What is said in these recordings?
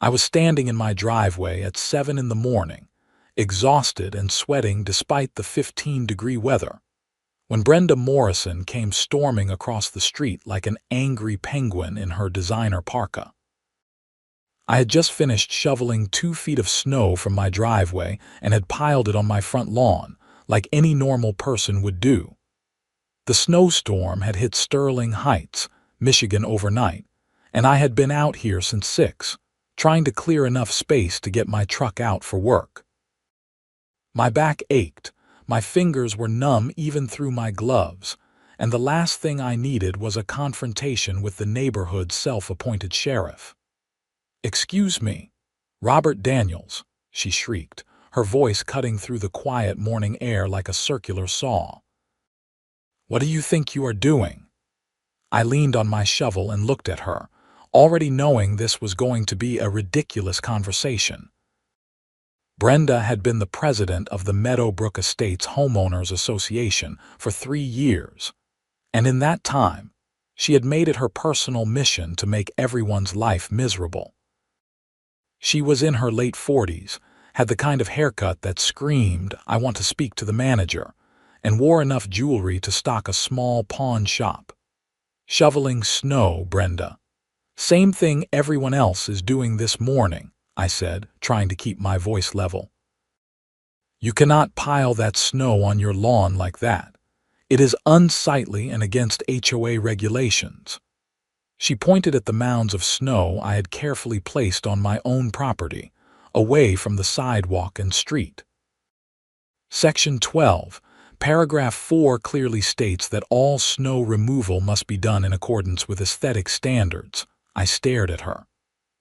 I was standing in my driveway at 7 in the morning, exhausted and sweating despite the 15-degree weather, when Brenda Morrison came storming across the street like an angry penguin in her designer parka. I had just finished shoveling 2 feet of snow from my driveway and had piled it on my front lawn, like any normal person would do. The snowstorm had hit Sterling Heights, Michigan overnight, and I had been out here since 6, trying to clear enough space to get my truck out for work. My back ached, my fingers were numb even through my gloves, and the last thing I needed was a confrontation with the neighborhood's self-appointed sheriff. "Excuse me, Robert Daniels," she shrieked, her voice cutting through the quiet morning air like a circular saw. "What do you think you are doing?" I leaned on my shovel and looked at her, already knowing this was going to be a ridiculous conversation. Brenda had been the president of the Meadowbrook Estates Homeowners Association for 3 years, and in that time, she had made it her personal mission to make everyone's life miserable. She was in her late 40s, had the kind of haircut that screamed, "I want to speak to the manager," and wore enough jewelry to stock a small pawn shop. "Shoveling snow, Brenda. Same thing everyone else is doing this morning," I said, trying to keep my voice level. "You cannot pile that snow on your lawn like that. It is unsightly and against HOA regulations." She pointed at the mounds of snow I had carefully placed on my own property, away from the sidewalk and street. Section 12, paragraph 4 clearly states that all snow removal must be done in accordance with aesthetic standards. I stared at her.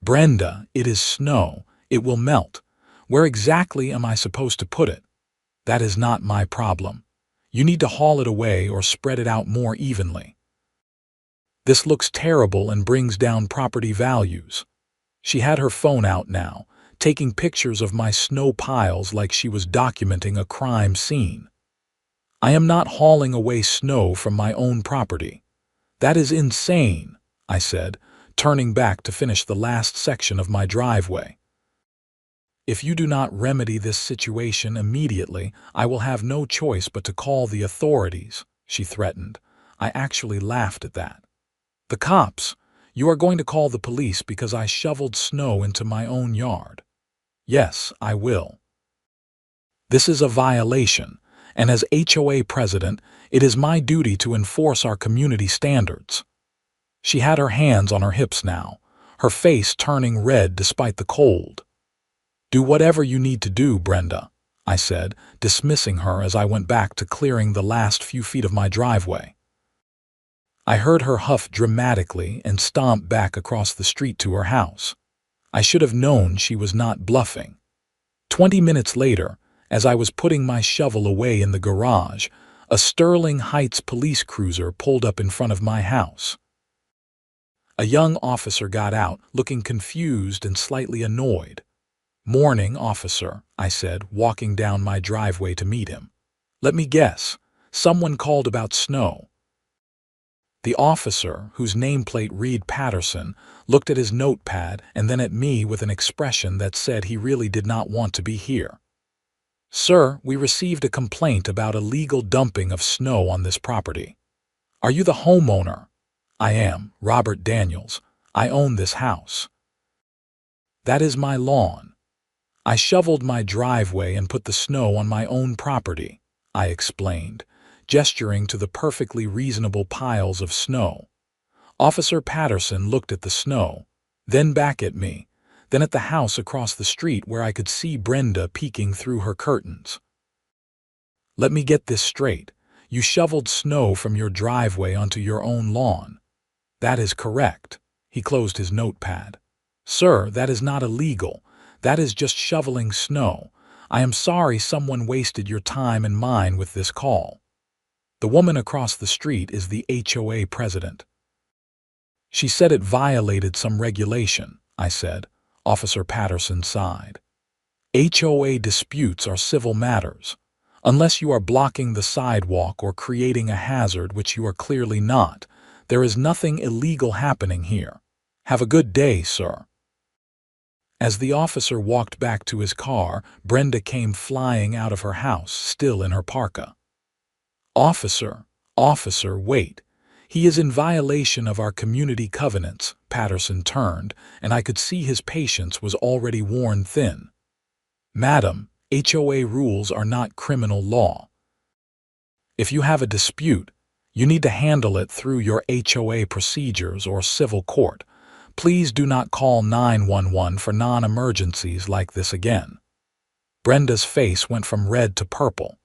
"Brenda, it is snow. It will melt. Where exactly am I supposed to put it? That is not my problem. You need to haul it away or spread it out more evenly. This looks terrible and brings down property values." She had her phone out now, taking pictures of my snow piles like she was documenting a crime scene. "I am not hauling away snow from my own property. That is insane," I said, turning back to finish the last section of my driveway. "If you do not remedy this situation immediately, I will have no choice but to call the authorities," she threatened. I actually laughed at that. "The cops? You are going to call the police because I shoveled snow into my own yard?" "Yes, I will. This is a violation, and as HOA president, it is my duty to enforce our community standards." She had her hands on her hips now, her face turning red despite the cold. "Do whatever you need to do, Brenda," I said, dismissing her as I went back to clearing the last few feet of my driveway. I heard her huff dramatically and stomp back across the street to her house. I should have known she was not bluffing. 20 minutes later, as I was putting my shovel away in the garage, a Sterling Heights police cruiser pulled up in front of my house. A young officer got out, looking confused and slightly annoyed. "Morning, officer," I said, walking down my driveway to meet him. "Let me guess, someone called about snow." The officer, whose nameplate read Patterson, looked at his notepad and then at me with an expression that said he really did not want to be here. "Sir, we received a complaint about illegal dumping of snow on this property. Are you the homeowner?" "I am, Robert Daniels. I own this house." "That is my lawn. I shoveled my driveway and put the snow on my own property," I explained, gesturing to the perfectly reasonable piles of snow. Officer Patterson looked at the snow, then back at me, then at the house across the street where I could see Brenda peeking through her curtains. "Let me get this straight. You shoveled snow from your driveway onto your own lawn." "That is correct." He closed his notepad. "Sir, that is not illegal. That is just shoveling snow. I am sorry someone wasted your time and mine with this call. The woman across the street is the HOA president." "She said it violated some regulation," I said. Officer Patterson sighed. "HOA disputes are civil matters. Unless you are blocking the sidewalk or creating a hazard, which you are clearly not, there is nothing illegal happening here. Have a good day, sir." As the officer walked back to his car, Brenda came flying out of her house, still in her parka. "Officer, officer, wait. He is in violation of our community covenants." Patterson turned, and I could see his patience was already worn thin. "Madam, HOA rules are not criminal law. If you have a dispute, you need to handle it through your HOA procedures or civil court. Please do not call 911 for non-emergencies like this again." Brenda's face went from red to purple.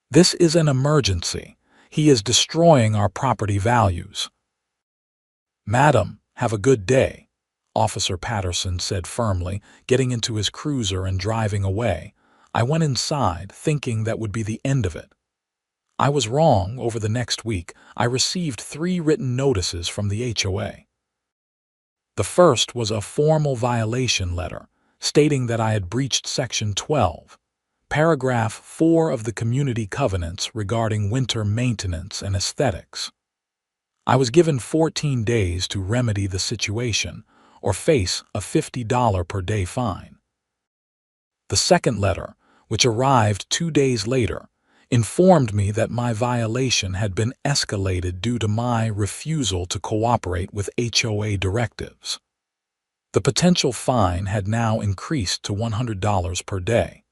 "This is an emergency. He is destroying our property values." "Madam, have a good day," Officer Patterson said firmly, getting into his cruiser and driving away. I went inside, thinking that would be the end of it. I was wrong. Over the next week, I received 3 written notices from the HOA. The first was a formal violation letter, stating that I had breached Section 12, Paragraph 4 of the Community Covenants regarding winter maintenance and aesthetics. I was given 14 days to remedy the situation, or face a $50 per day fine. The second letter, which arrived 2 days later, informed me that my violation had been escalated due to my refusal to cooperate with HOA directives. The potential fine had now increased to $100 per day.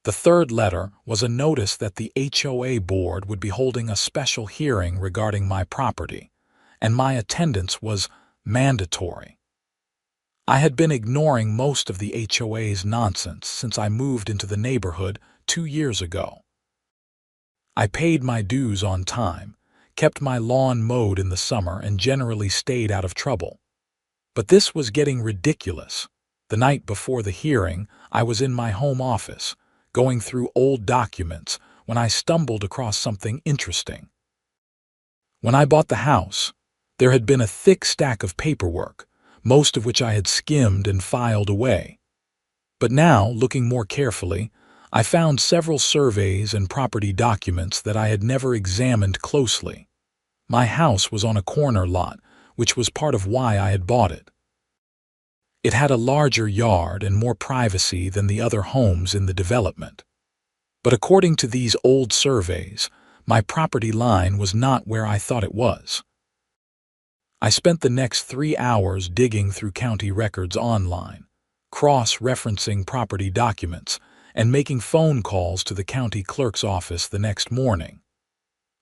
The third letter was a notice that the HOA board would be holding a special hearing regarding my property, and my attendance was mandatory. I had been ignoring most of the HOA's nonsense since I moved into the neighborhood 2 years ago. I paid my dues on time, kept my lawn mowed in the summer, and generally stayed out of trouble. But this was getting ridiculous. The night before the hearing, I was in my home office, going through old documents, when I stumbled across something interesting. When I bought the house, there had been a thick stack of paperwork, most of which I had skimmed and filed away. But now, looking more carefully, I found several surveys and property documents that I had never examined closely. My house was on a corner lot, which was part of why I had bought it. It had a larger yard and more privacy than the other homes in the development. But according to these old surveys, my property line was not where I thought it was. I spent the next 3 hours digging through county records online, cross-referencing property documents, and making phone calls to the county clerk's office the next morning.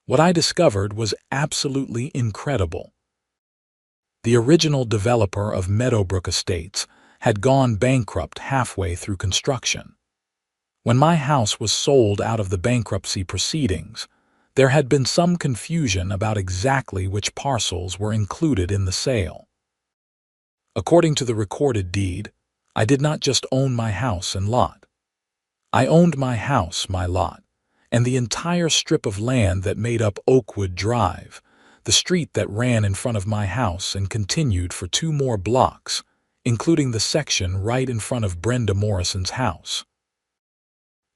What I discovered was absolutely incredible. The original developer of Meadowbrook Estates had gone bankrupt halfway through construction. When my house was sold out of the bankruptcy proceedings, there had been some confusion about exactly which parcels were included in the sale. According to the recorded deed, I did not just own my house and lot. I owned my house, my lot, and the entire strip of land that made up Oakwood Drive, the street that ran in front of my house and continued for 2 more blocks, including the section right in front of Brenda Morrison's house.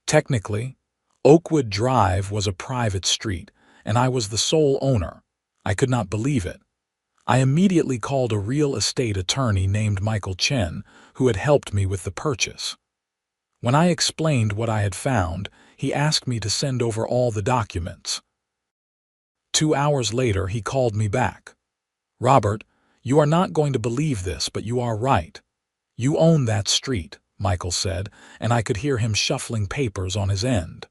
Technically, Oakwood Drive was a private street, and I was the sole owner. I could not believe it. I immediately called a real estate attorney named Michael Chen, who had helped me with the purchase. When I explained what I had found, he asked me to send over all the documents. 2 hours later, he called me back. "Robert, you are not going to believe this, but you are right. You own that street," Michael said, and I could hear him shuffling papers on his end.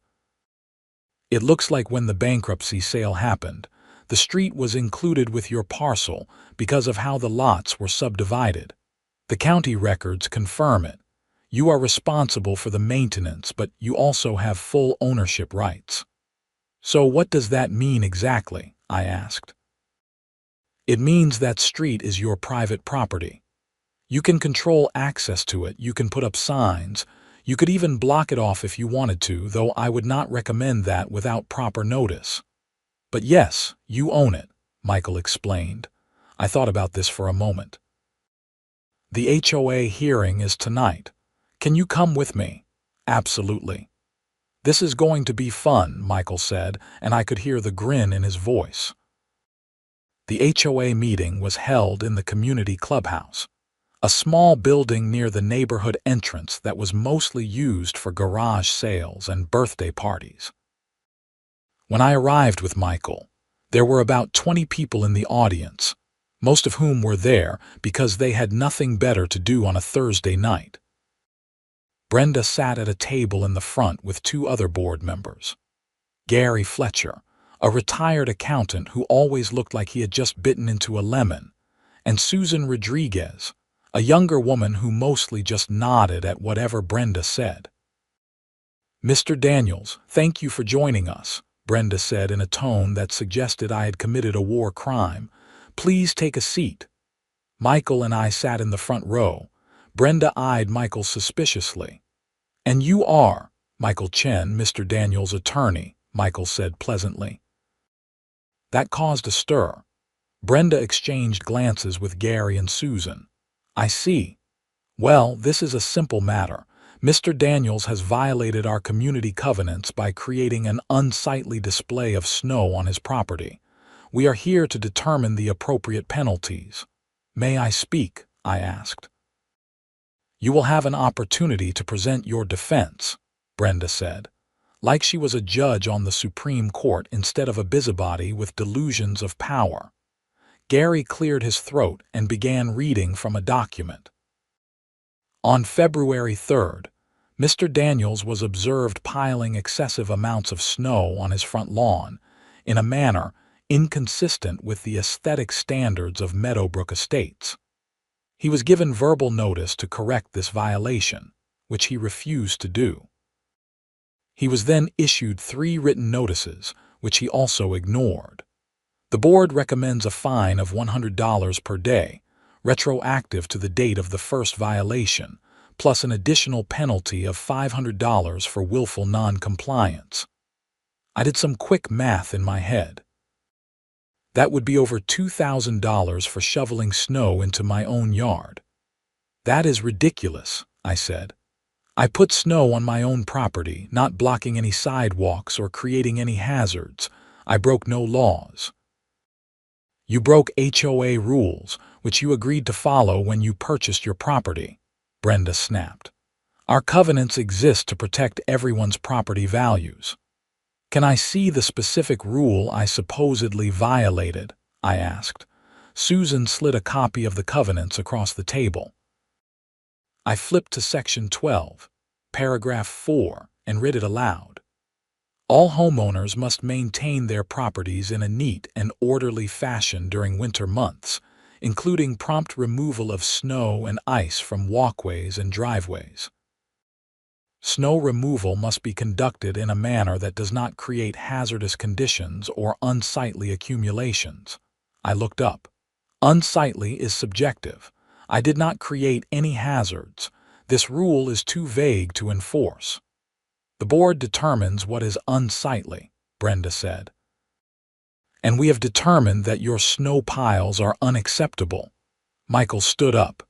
"It looks like when the bankruptcy sale happened, the street was included with your parcel because of how the lots were subdivided. The county records confirm it. You are responsible for the maintenance, but you also have full ownership rights." "So what does that mean exactly?" I asked. "It means that street is your private property. You can control access to it, you can put up signs, you could even block it off if you wanted to, though I would not recommend that without proper notice. But yes, you own it," Michael explained. I thought about this for a moment. "The HOA hearing is tonight. Can you come with me?" "Absolutely." "This is going to be fun," Michael said, and I could hear the grin in his voice. The HOA meeting was held in the community clubhouse, a small building near the neighborhood entrance that was mostly used for garage sales and birthday parties. When I arrived with Michael, there were about 20 people in the audience, most of whom were there because they had nothing better to do on a Thursday night. Brenda sat at a table in the front with two other board members. Gary Fletcher, a retired accountant who always looked like he had just bitten into a lemon, and Susan Rodriguez, a younger woman who mostly just nodded at whatever Brenda said. "Mr. Daniels, thank you for joining us," Brenda said in a tone that suggested I had committed a war crime. "Please take a seat." Michael and I sat in the front row. Brenda eyed Michael suspiciously. "And you are Michael Chen, Mr. Daniels' attorney," Michael said pleasantly. That caused a stir. Brenda exchanged glances with Gary and Susan. "I see. Well, this is a simple matter. Mr. Daniels has violated our community covenants by creating an unsightly display of snow on his property. We are here to determine the appropriate penalties." "May I speak?" I asked. "You will have an opportunity to present your defense," Brenda said, like she was a judge on the Supreme Court instead of a busybody with delusions of power. Gary cleared his throat and began reading from a document. On February 3rd, Mr. Daniels was observed piling excessive amounts of snow on his front lawn in a manner inconsistent with the aesthetic standards of Meadowbrook Estates. He was given verbal notice to correct this violation, which he refused to do. He was then issued 3 written notices, which he also ignored. The board recommends a fine of $100 per day, retroactive to the date of the first violation, plus an additional penalty of $500 for willful non-compliance. I did some quick math in my head. That would be over $2,000 for shoveling snow into my own yard. "That is ridiculous," I said. "I put snow on my own property, not blocking any sidewalks or creating any hazards. I broke no laws." "You broke HOA rules, which you agreed to follow when you purchased your property," Brenda snapped. "Our covenants exist to protect everyone's property values." "Can I see the specific rule I supposedly violated?" I asked. Susan slid a copy of the covenants across the table. I flipped to section 12, paragraph 4, and read it aloud. "All homeowners must maintain their properties in a neat and orderly fashion during winter months, including prompt removal of snow and ice from walkways and driveways. Snow removal must be conducted in a manner that does not create hazardous conditions or unsightly accumulations." I looked up. Unsightly is subjective. I did not create any hazards. This rule is too vague to enforce. "The board determines what is unsightly," Brenda said. "And we have determined that your snow piles are unacceptable." Michael stood up.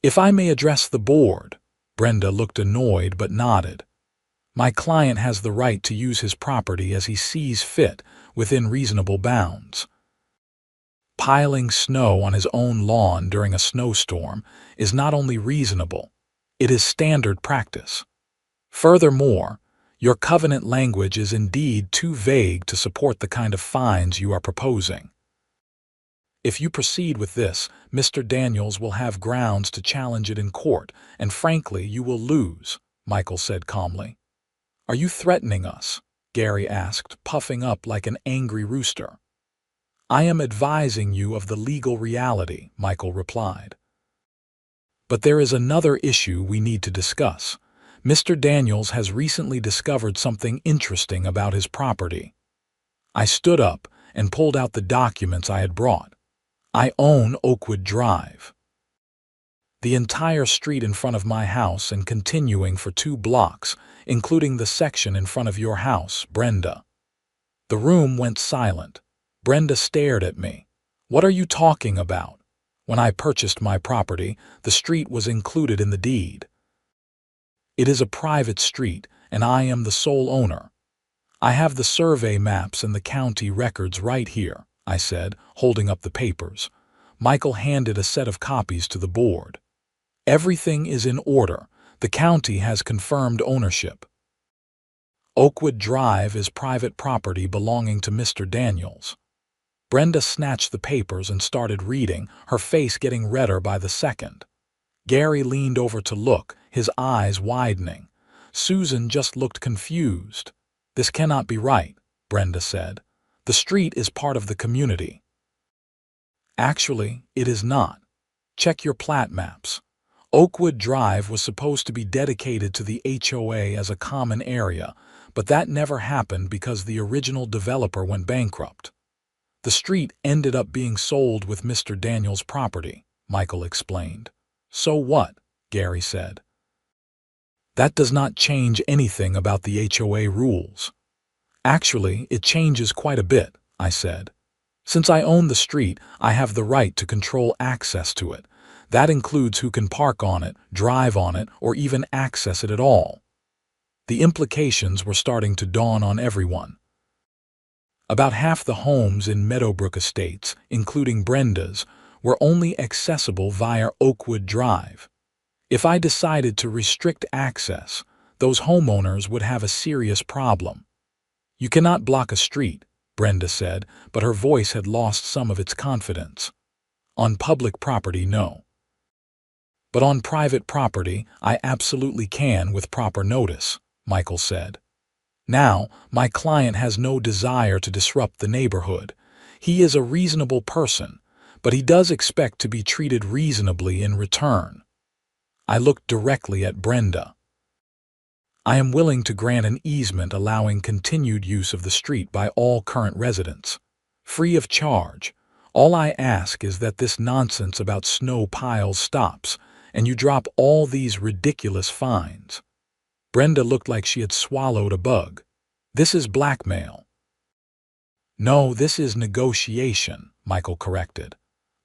"If I may address the board," Brenda looked annoyed but nodded. "My client has the right to use his property as he sees fit within reasonable bounds. Piling snow on his own lawn during a snowstorm is not only reasonable, it is standard practice. Furthermore, your covenant language is indeed too vague to support the kind of fines you are proposing. If you proceed with this, Mr. Daniels will have grounds to challenge it in court, and frankly, you will lose," Michael said calmly. "Are you threatening us?" Gary asked, puffing up like an angry rooster. "I am advising you of the legal reality," Michael replied. "But there is another issue we need to discuss. Mr. Daniels has recently discovered something interesting about his property." I stood up and pulled out the documents I had brought. "I own Oakwood Drive. The entire street in front of my house and continuing for 2 blocks, including the section in front of your house, Brenda." The room went silent. Brenda stared at me. "What are you talking about? When I purchased my property, the street was included in the deed." "It is a private street, and I am the sole owner. I have the survey maps and the county records right here," I said, holding up the papers. Michael handed a set of copies to the board. Everything is in order. The county has confirmed ownership. Oakwood Drive is private property belonging to Mr. Daniels. Brenda snatched the papers and started reading, her face getting redder by the second. Gary leaned over to look, his eyes widening. Susan just looked confused. "This cannot be right," Brenda said. "The street is part of the community." "Actually, it is not. Check your plat maps. Oakwood Drive was supposed to be dedicated to the HOA as a common area, but that never happened because the original developer went bankrupt. The street ended up being sold with Mr. Daniels' property," Michael explained. "So what?" Gary said. "That does not change anything about the HOA rules." "Actually, it changes quite a bit," I said. "Since I own the street, I have the right to control access to it. That includes who can park on it, drive on it, or even access it at all." The implications were starting to dawn on everyone. About half the homes in Meadowbrook Estates, including Brenda's, were only accessible via Oakwood Drive. If I decided to restrict access, those homeowners would have a serious problem. "You cannot block a street," Brenda said, but her voice had lost some of its confidence. "On public property, no. But on private property, I absolutely can with proper notice," Michael said. "Now, my client has no desire to disrupt the neighborhood. He is a reasonable person, but he does expect to be treated reasonably in return." I looked directly at Brenda. "I am willing to grant an easement allowing continued use of the street by all current residents, free of charge. All I ask is that this nonsense about snow piles stops, and you drop all these ridiculous fines." Brenda looked like she had swallowed a bug. "This is blackmail." "No, this is negotiation," Michael corrected.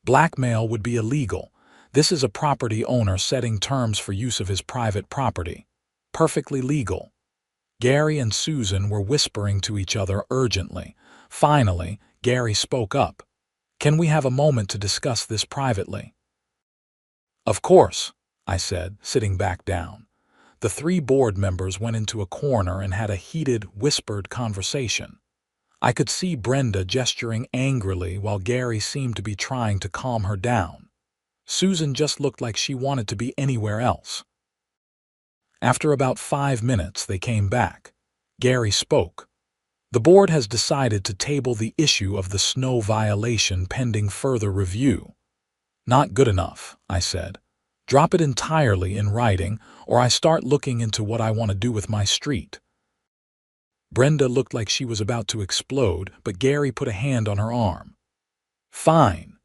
"Blackmail would be illegal. This is a property owner setting terms for use of his private property. Perfectly legal." Gary and Susan were whispering to each other urgently. Finally, Gary spoke up. "Can we have a moment to discuss this privately?" "Of course," I said, sitting back down. The 3 board members went into a corner and had a heated, whispered conversation. I could see Brenda gesturing angrily while Gary seemed to be trying to calm her down. Susan just looked like she wanted to be anywhere else. After about 5 minutes, they came back. Gary spoke. "The board has decided to table the issue of the snow violation pending further review." "Not good enough," I said. "Drop it entirely in writing, or I start looking into what I want to do with my street." Brenda looked like she was about to explode, but Gary put a hand on her arm. "Fine.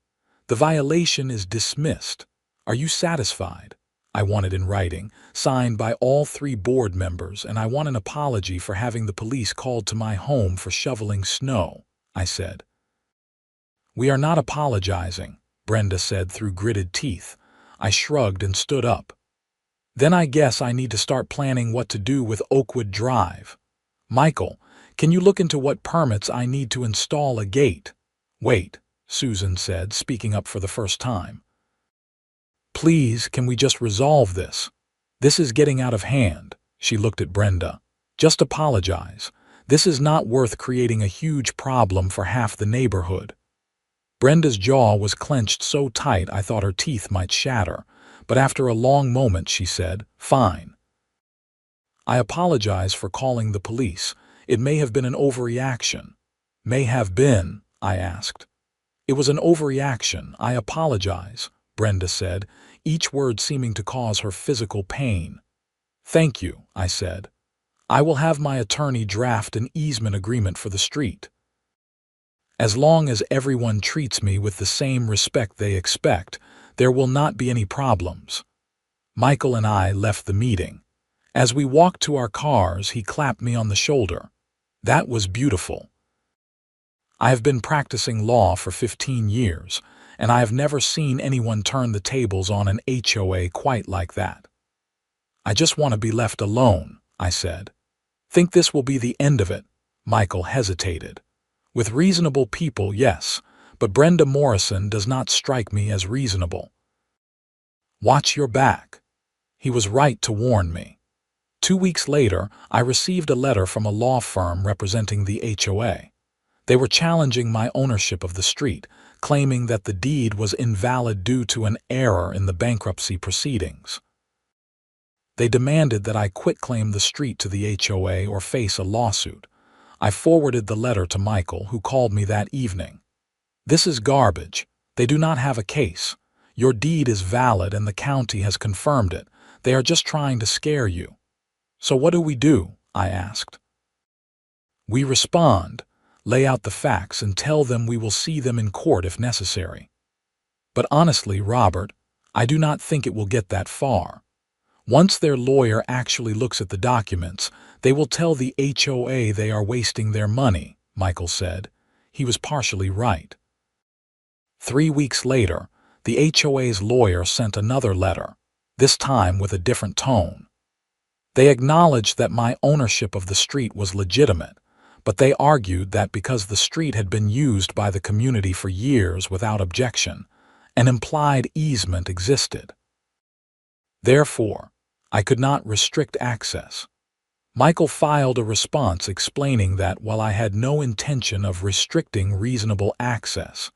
The violation is dismissed. Are you satisfied?" I want it in writing, signed by all 3 board members, and I want an apology for having the police called to my home for shoveling snow, I said. "We are not apologizing," Brenda said through gritted teeth. I shrugged and stood up. "Then I guess I need to start planning what to do with Oakwood Drive. Michael, can you look into what permits I need to install a gate?" "Wait," Susan said, speaking up for the first time. "Please, can we just resolve this? This is getting out of hand." She looked at Brenda. "Just apologize. This is not worth creating a huge problem for half the neighborhood." Brenda's jaw was clenched so tight I thought her teeth might shatter, but after a long moment she said, "Fine. I apologize for calling the police. It may have been an overreaction." "May have been?" I asked. "It was an overreaction. I apologize," Brenda said, each word seeming to cause her physical pain. "Thank you," I said. "I will have my attorney draft an easement agreement for the street. As long as everyone treats me with the same respect they expect, there will not be any problems." Michael and I left the meeting. As we walked to our cars, he clapped me on the shoulder. "That was beautiful. I have been practicing law for 15 years, and I have never seen anyone turn the tables on an HOA quite like that." "I just want to be left alone," I said. "Think this will be the end of it?" Michael hesitated. "With reasonable people, yes, but Brenda Morrison does not strike me as reasonable." "Watch your back," He was right to warn me. 2 weeks later, I received a letter from a law firm representing the HOA. They were challenging my ownership of the street, claiming that the deed was invalid due to an error in the bankruptcy proceedings. They demanded that I quitclaim the street to the HOA or face a lawsuit. I forwarded the letter to Michael, who called me that evening. "This is garbage. They do not have a case. Your deed is valid and the county has confirmed it. They are just trying to scare you." "So what do we do?" I asked. "We respond, lay out the facts, and tell them we will see them in court if necessary." But honestly, Robert, I do not think it will get that far. Once their lawyer actually looks at the documents, they will tell the HOA they are wasting their money, Michael said. He was partially right. 3 weeks later, the HOA's lawyer sent another letter, this time with a different tone. They acknowledged that my ownership of the street was legitimate, but they argued that because the street had been used by the community for years without objection, an implied easement existed. Therefore, I could not restrict access. Michael filed a response explaining that while I had no intention of restricting reasonable access,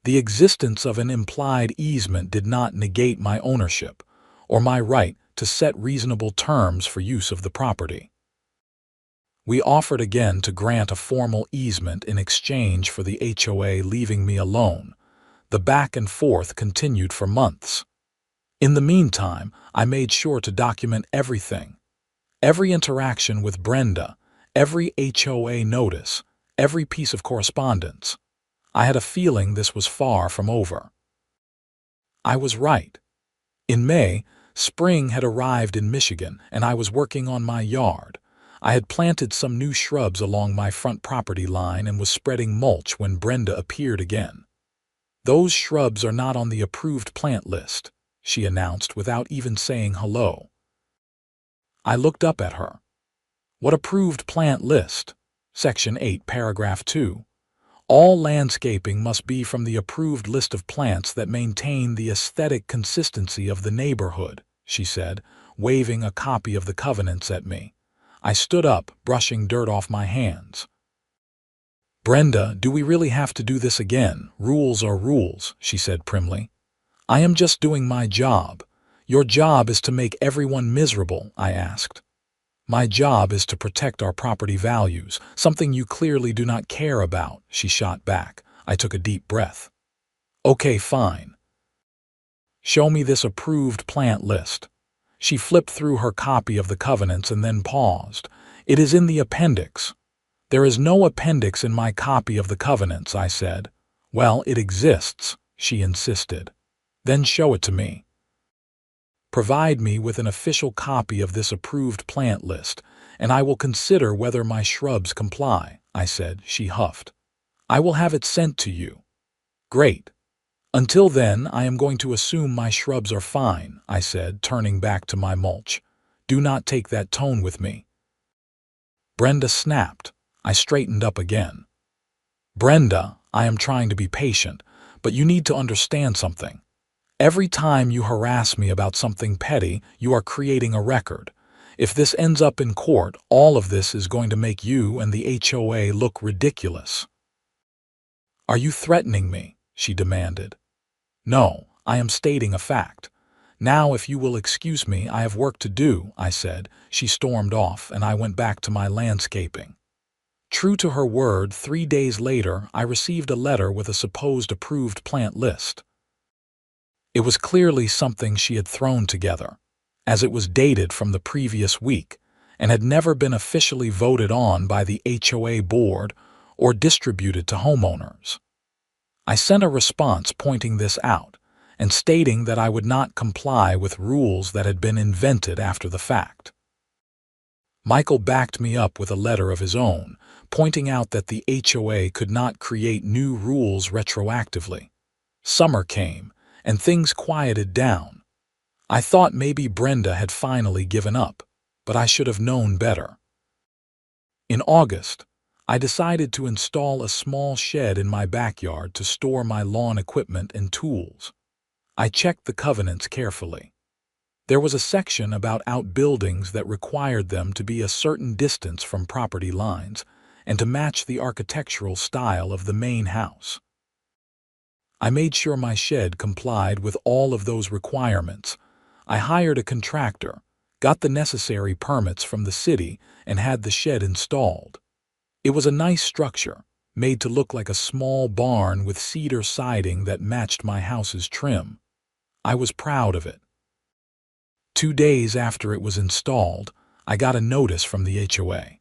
the existence of an implied easement did not negate my ownership or my right to set reasonable terms for use of the property. We offered again to grant a formal easement in exchange for the HOA leaving me alone. The back and forth continued for months. In the meantime, I made sure to document everything. Every interaction with Brenda, every HOA notice, every piece of correspondence. I had a feeling this was far from over. I was right. In May, spring had arrived in Michigan, and I was working on my yard. I had planted some new shrubs along my front property line and was spreading mulch when Brenda appeared again. "Those shrubs are not on the approved plant list," she announced without even saying hello. I looked up at her. "What approved plant list?" Section 8, paragraph 2. "All landscaping must be from the approved list of plants that maintain the aesthetic consistency of the neighborhood," she said, waving a copy of the covenants at me. I stood up, brushing dirt off my hands. "Brenda, do we really have to do this again? Rules are rules," she said primly. "I am just doing my job." "Your job is to make everyone miserable," I asked. "My job is to protect our property values, something you clearly do not care about," she shot back. I took a deep breath. "Okay, fine. Show me this approved plant list." She flipped through her copy of the covenants and then paused. "It is in the appendix." "There is no appendix in my copy of the covenants," I said. "Well, it exists," she insisted. "Then show it to me." "Provide me with an official copy of this approved plant list, and I will consider whether my shrubs comply," I said. She huffed. "I will have it sent to you." "Great. Until then, I am going to assume my shrubs are fine," I said, turning back to my mulch. "Do not take that tone with me." Brenda snapped. I straightened up again. "Brenda, I am trying to be patient, but you need to understand something. Every time you harass me about something petty, you are creating a record. If this ends up in court, all of this is going to make you and the HOA look ridiculous." "Are you threatening me?" she demanded. "No, I am stating a fact. Now, if you will excuse me, I have work to do," I said. She stormed off, and I went back to my landscaping. True to her word, 3 days later, I received a letter with a supposed approved plant list. It was clearly something she had thrown together, as it was dated from the previous week and had never been officially voted on by the HOA board or distributed to homeowners. I sent a response pointing this out and stating that I would not comply with rules that had been invented after the fact. Michael backed me up with a letter of his own, pointing out that the HOA could not create new rules retroactively. Summer came, and things quieted down. I thought maybe Brenda had finally given up, but I should have known better. In August, I decided to install a small shed in my backyard to store my lawn equipment and tools. I checked the covenants carefully. There was a section about outbuildings that required them to be a certain distance from property lines and to match the architectural style of the main house. I made sure my shed complied with all of those requirements. I hired a contractor, got the necessary permits from the city, and had the shed installed. It was a nice structure, made to look like a small barn with cedar siding that matched my house's trim. I was proud of it. 2 days after it was installed, I got a notice from the HOA.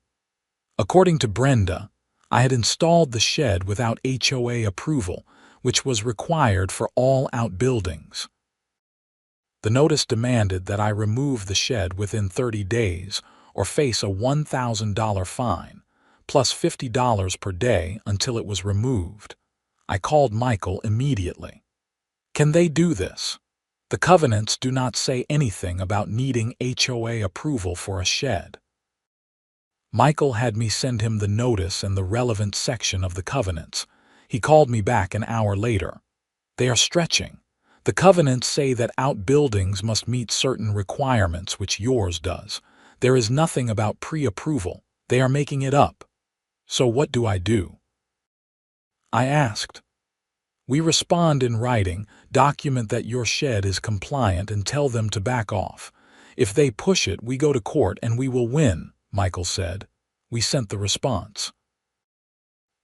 According to Brenda, I had installed the shed without HOA approval, which was required for all outbuildings. The notice demanded that I remove the shed within 30 days or face a $1,000 fine, plus $50 per day until it was removed. I called Michael immediately. Can they do this? The covenants do not say anything about needing HOA approval for a shed. Michael had me send him the notice and the relevant section of the covenants. He called me back an hour later. They are stretching. The covenants say that outbuildings must meet certain requirements, which yours does. There is nothing about pre-approval. They are making it up. So what do I do? I asked. We respond in writing, document that your shed is compliant, and tell them to back off. If they push it, we go to court and we will win, Michael said. We sent the response.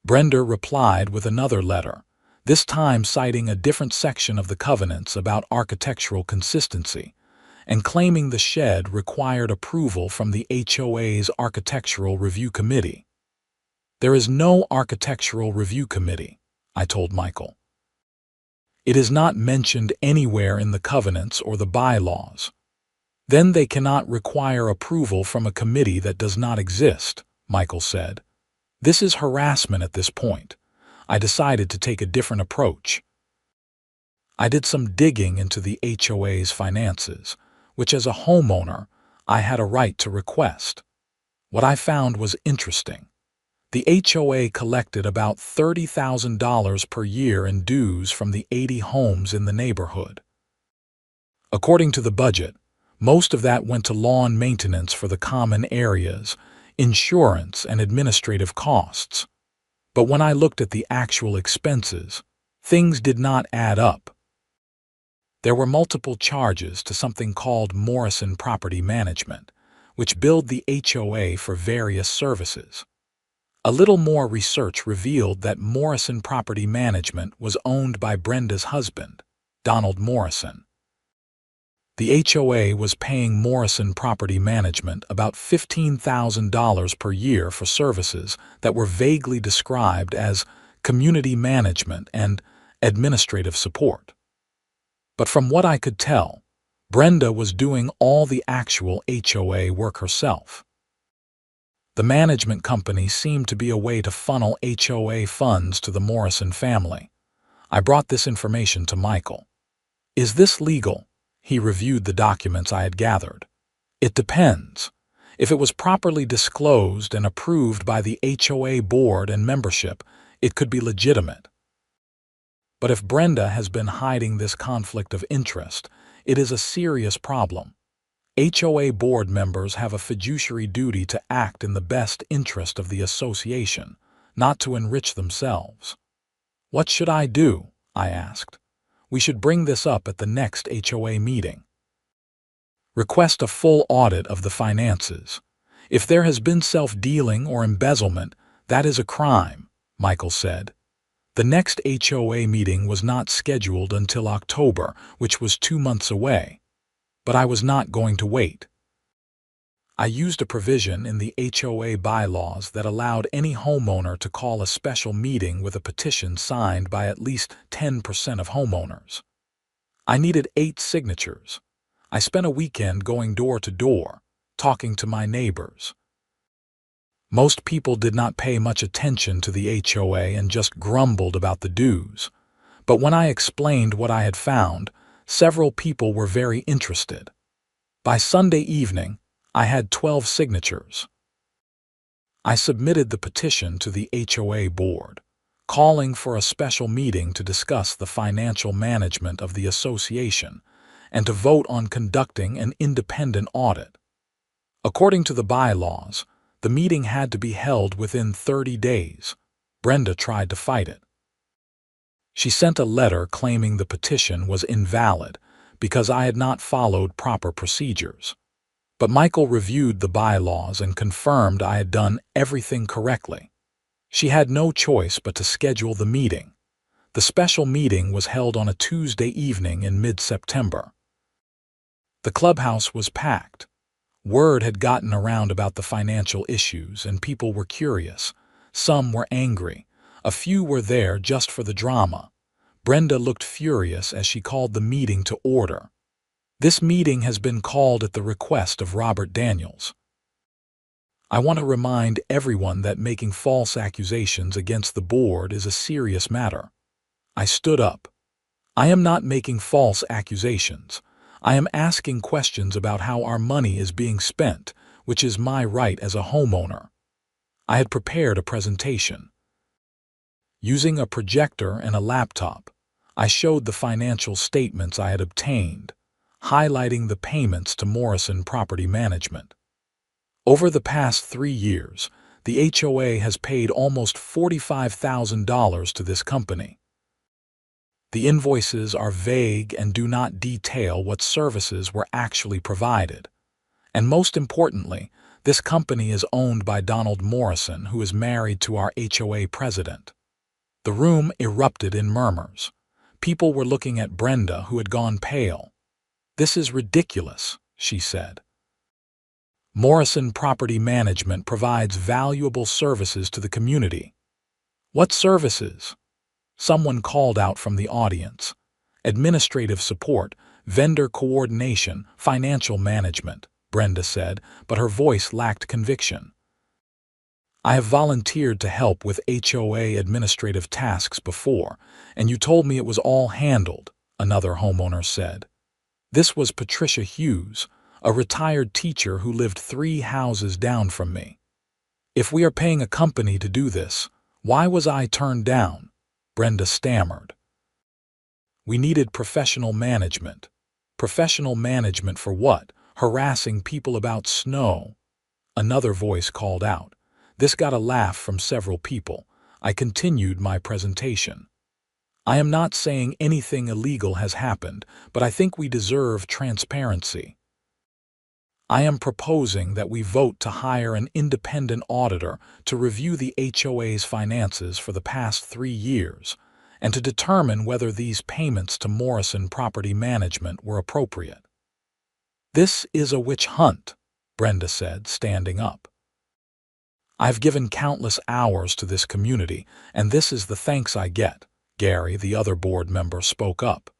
Brenda replied with another letter, this time citing a different section of the covenants about architectural consistency, and claiming the shed required approval from the HOA's Architectural Review Committee. There is no Architectural Review Committee, I told Michael. It is not mentioned anywhere in the covenants or the bylaws. Then they cannot require approval from a committee that does not exist, Michael said. This is harassment at this point. I decided to take a different approach. I did some digging into the HOA's finances, which as a homeowner, I had a right to request. What I found was interesting. The HOA collected about $30,000 per year in dues from the 80 homes in the neighborhood. According to the budget, most of that went to lawn maintenance for the common areas, insurance, and administrative costs. But when I looked at the actual expenses, things did not add up. There were multiple charges to something called Morrison Property Management, which billed the HOA for various services. A little more research revealed that Morrison Property Management was owned by Brenda's husband, Donald Morrison. The HOA was paying Morrison Property Management about $15,000 per year for services that were vaguely described as community management and administrative support. But from what I could tell, Brenda was doing all the actual HOA work herself. The management company seemed to be a way to funnel HOA funds to the Morrison family. I brought this information to Michael. Is this legal? He reviewed the documents I had gathered. It depends. If it was properly disclosed and approved by the HOA board and membership, it could be legitimate. But if Brenda has been hiding this conflict of interest, it is a serious problem. HOA board members have a fiduciary duty to act in the best interest of the association, not to enrich themselves. What should I do? I asked. We should bring this up at the next HOA meeting. Request a full audit of the finances. If there has been self-dealing or embezzlement, that is a crime, Michael said. The next HOA meeting was not scheduled until October, which was 2 months away. But I was not going to wait. I used a provision in the HOA bylaws that allowed any homeowner to call a special meeting with a petition signed by at least 10% of homeowners. I needed 8 signatures. I spent a weekend going door to door, talking to my neighbors. Most people did not pay much attention to the HOA and just grumbled about the dues. But when I explained what I had found, several people were very interested. By Sunday evening, I had 12 signatures. I submitted the petition to the HOA board, calling for a special meeting to discuss the financial management of the association and to vote on conducting an independent audit. According to the bylaws, the meeting had to be held within 30 days. Brenda tried to fight it. She sent a letter claiming the petition was invalid because I had not followed proper procedures. But Michael reviewed the bylaws and confirmed I had done everything correctly. She had no choice but to schedule the meeting. The special meeting was held on a Tuesday evening in mid-September. The clubhouse was packed. Word had gotten around about the financial issues, and people were curious. Some were angry. A few were there just for the drama. Brenda looked furious as she called the meeting to order. This meeting has been called at the request of Robert Daniels. I want to remind everyone that making false accusations against the board is a serious matter. I stood up. I am not making false accusations. I am asking questions about how our money is being spent, which is my right as a homeowner. I had prepared a presentation. Using a projector and a laptop, I showed the financial statements I had obtained, highlighting the payments to Morrison Property Management. Over the past 3 years, the HOA has paid almost $45,000 to this company. The invoices are vague and do not detail what services were actually provided. And most importantly, this company is owned by Donald Morrison, who is married to our HOA president. The room erupted in murmurs. People were looking at Brenda, who had gone pale. "This is ridiculous," she said. "Morrison Property Management provides valuable services to the community." "What services?" Someone called out from the audience. "Administrative support, vendor coordination, financial management," Brenda said, but her voice lacked conviction. "I have volunteered to help with HOA administrative tasks before, and you told me it was all handled," another homeowner said. This was Patricia Hughes, a retired teacher who lived 3 houses down from me. "If we are paying a company to do this, why was I turned down?" Brenda stammered. "We needed professional management." "Professional management for what? Harassing people about snow?" Another voice called out. This got a laugh from several people. I continued my presentation. "I am not saying anything illegal has happened, but I think we deserve transparency. I am proposing that we vote to hire an independent auditor to review the HOA's finances for the past 3 years and to determine whether these payments to Morrison Property Management were appropriate." "This is a witch hunt," Brenda said, standing up. "I've given countless hours to this community, and this is the thanks I get." Gary, the other board member, spoke up.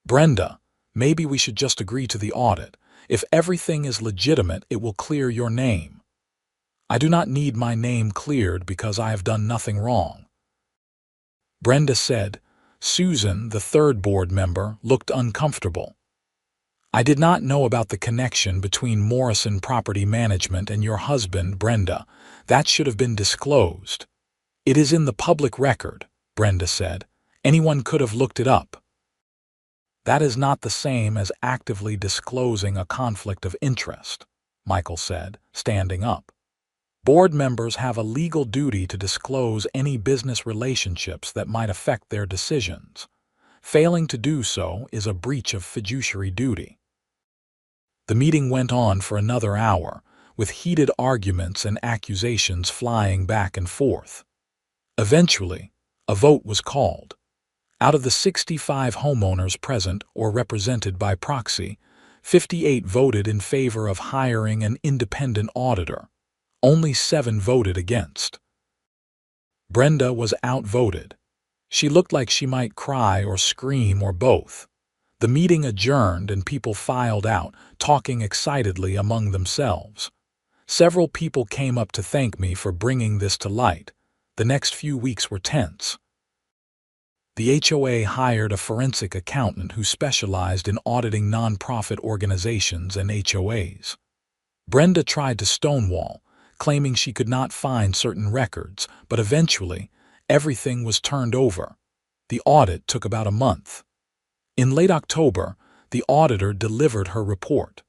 "Brenda, maybe we should just agree to the audit. If everything is legitimate, it will clear your name." "I do not need my name cleared because I have done nothing wrong," Brenda said. Susan, the third board member, looked uncomfortable. "I did not know about the connection between Morrison Property Management and your husband, Brenda. That should have been disclosed." "It is in the public record," Brenda said. "Anyone could have looked it up." "That is not the same as actively disclosing a conflict of interest," Michael said, standing up. "Board members have a legal duty to disclose any business relationships that might affect their decisions. Failing to do so is a breach of fiduciary duty." The meeting went on for another hour, with heated arguments and accusations flying back and forth. Eventually, a vote was called. Out of the 65 homeowners present or represented by proxy, 58 voted in favor of hiring an independent auditor. Only 7 voted against. Brenda was outvoted. She looked like she might cry or scream or both. The meeting adjourned and people filed out, talking excitedly among themselves. Several people came up to thank me for bringing this to light. The next few weeks were tense. The HOA hired a forensic accountant who specialized in auditing nonprofit organizations and HOAs. Brenda tried to stonewall, claiming she could not find certain records, but eventually, everything was turned over. The audit took about a month. In late October, the auditor delivered her report.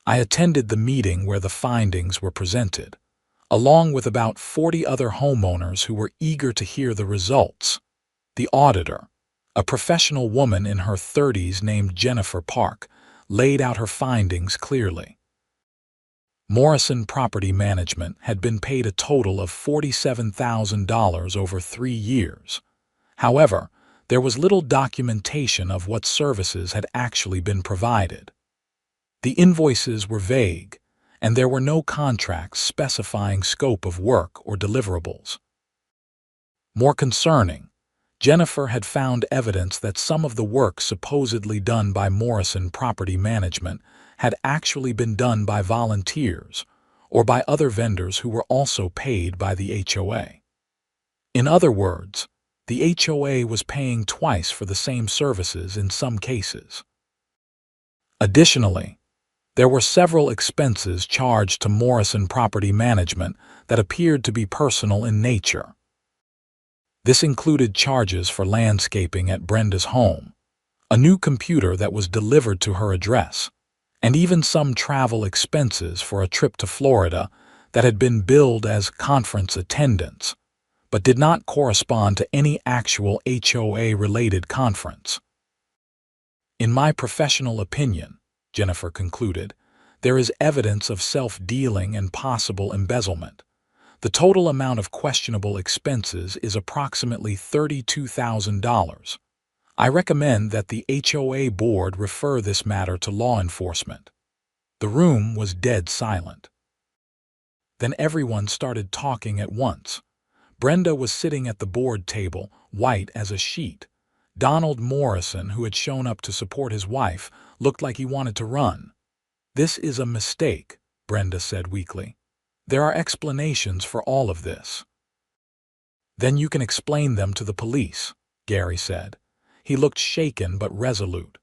I attended the meeting where the findings were presented, along with about 40 other homeowners who were eager to hear the results. The auditor, a professional woman in her 30s named Jennifer Park, laid out her findings clearly. Morrison Property Management had been paid a total of $47,000 over 3 years. However, there was little documentation of what services had actually been provided. The invoices were vague, and there were no contracts specifying scope of work or deliverables. More concerning, Jennifer had found evidence that some of the work supposedly done by Morrison Property Management had actually been done by volunteers or by other vendors who were also paid by the HOA. In other words, the HOA was paying twice for the same services in some cases. Additionally, there were several expenses charged to Morrison Property Management that appeared to be personal in nature. This included charges for landscaping at Brenda's home, a new computer that was delivered to her address, and even some travel expenses for a trip to Florida that had been billed as conference attendance, but did not correspond to any actual HOA-related conference. In my professional opinion, Jennifer concluded, there is evidence of self-dealing and possible embezzlement. The total amount of questionable expenses is approximately $32,000. I recommend that the HOA board refer this matter to law enforcement. The room was dead silent. Then everyone started talking at once. Brenda was sitting at the board table, white as a sheet. Donald Morrison, who had shown up to support his wife, looked like he wanted to run. "This is a mistake," Brenda said weakly. "There are explanations for all of this." "Then you can explain them to the police," Gary said. He looked shaken but resolute.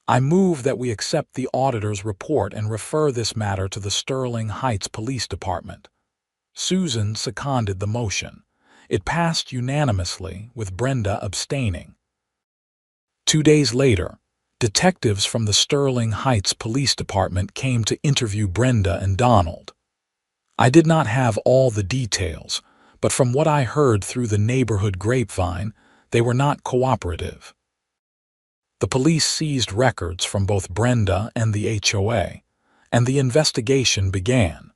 "I move that we accept the auditor's report and refer this matter to the Sterling Heights Police Department." Susan seconded the motion. It passed unanimously, with Brenda abstaining. 2 days later, detectives from the Sterling Heights Police Department came to interview Brenda and Donald. I did not have all the details, but from what I heard through the neighborhood grapevine, they were not cooperative. The police seized records from both Brenda and the HOA, and the investigation began.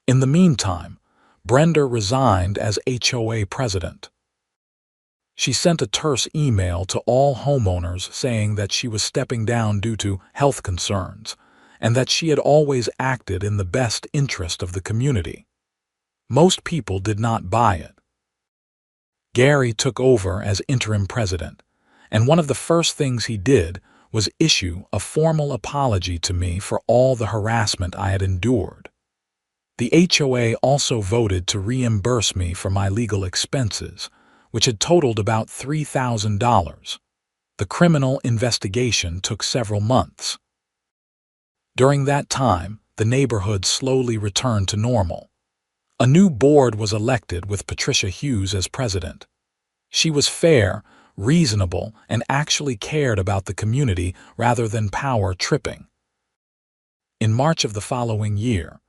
In the meantime, Brenda resigned as HOA president. She sent a terse email to all homeowners saying that she was stepping down due to health concerns, and that she had always acted in the best interest of the community. Most people did not buy it. Gary took over as interim president, and one of the first things he did was issue a formal apology to me for all the harassment I had endured. The HOA also voted to reimburse me for my legal expenses, which had totaled about $3,000. The criminal investigation took several months. During that time, the neighborhood slowly returned to normal. A new board was elected with Patricia Hughes as president. She was fair, reasonable, and actually cared about the community rather than power tripping. In March of the following year,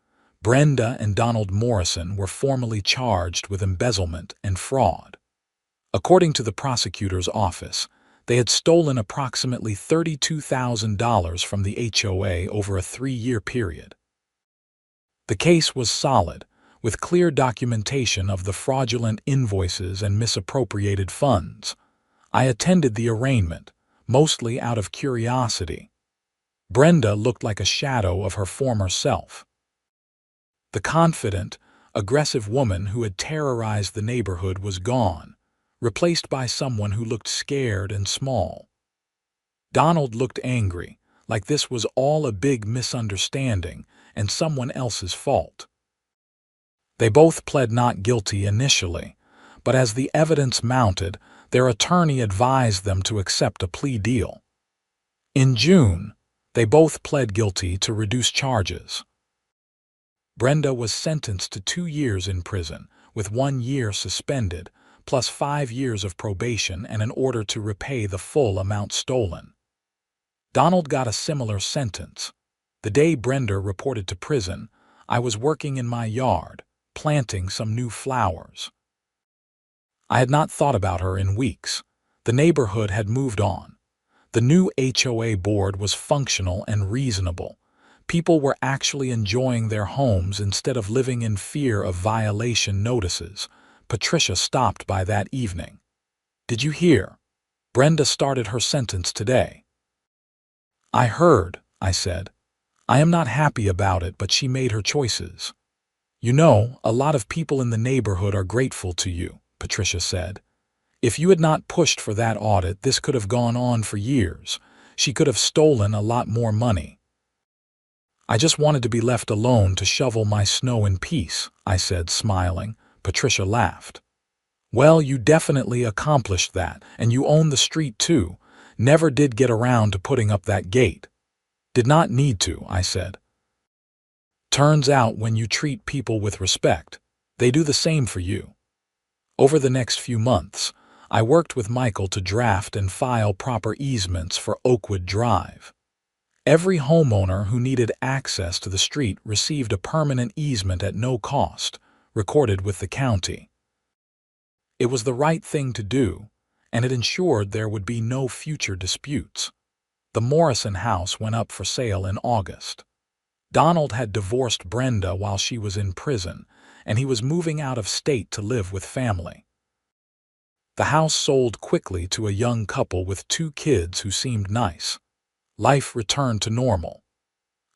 Brenda and Donald Morrison were formally charged with embezzlement and fraud. According to the prosecutor's office, they had stolen approximately $32,000 from the HOA over a 3-year period. The case was solid, with clear documentation of the fraudulent invoices and misappropriated funds. I attended the arraignment, mostly out of curiosity. Brenda looked like a shadow of her former self. The confident, aggressive woman who had terrorized the neighborhood was gone, replaced by someone who looked scared and small. Donald looked angry, like this was all a big misunderstanding and someone else's fault. They both pled not guilty initially, but as the evidence mounted, their attorney advised them to accept a plea deal. In June, they both pled guilty to reduced charges. Brenda was sentenced to 2 years in prison, with 1 year suspended, plus 5 years of probation and an order to repay the full amount stolen. Donald got a similar sentence. The day Brenda reported to prison, I was working in my yard, planting some new flowers. I had not thought about her in weeks. The neighborhood had moved on. The new HOA board was functional and reasonable. People were actually enjoying their homes instead of living in fear of violation notices. Patricia stopped by that evening. Did you hear? Brenda started her sentence today. I heard, I said. I am not happy about it, but she made her choices. You know, a lot of people in the neighborhood are grateful to you, Patricia said. If you had not pushed for that audit, this could have gone on for years. She could have stolen a lot more money. I just wanted to be left alone to shovel my snow in peace, I said, smiling. Patricia laughed. Well, you definitely accomplished that, and you own the street too. Never did get around to putting up that gate. Did not need to, I said. Turns out when you treat people with respect, they do the same for you. Over the next few months, I worked with Michael to draft and file proper easements for Oakwood Drive. Every homeowner who needed access to the street received a permanent easement at no cost, recorded with the county. It was the right thing to do, and it ensured there would be no future disputes. The Morrison house went up for sale in August. Donald had divorced Brenda while she was in prison, and he was moving out of state to live with family. The house sold quickly to a young couple with 2 kids who seemed nice. Life returned to normal.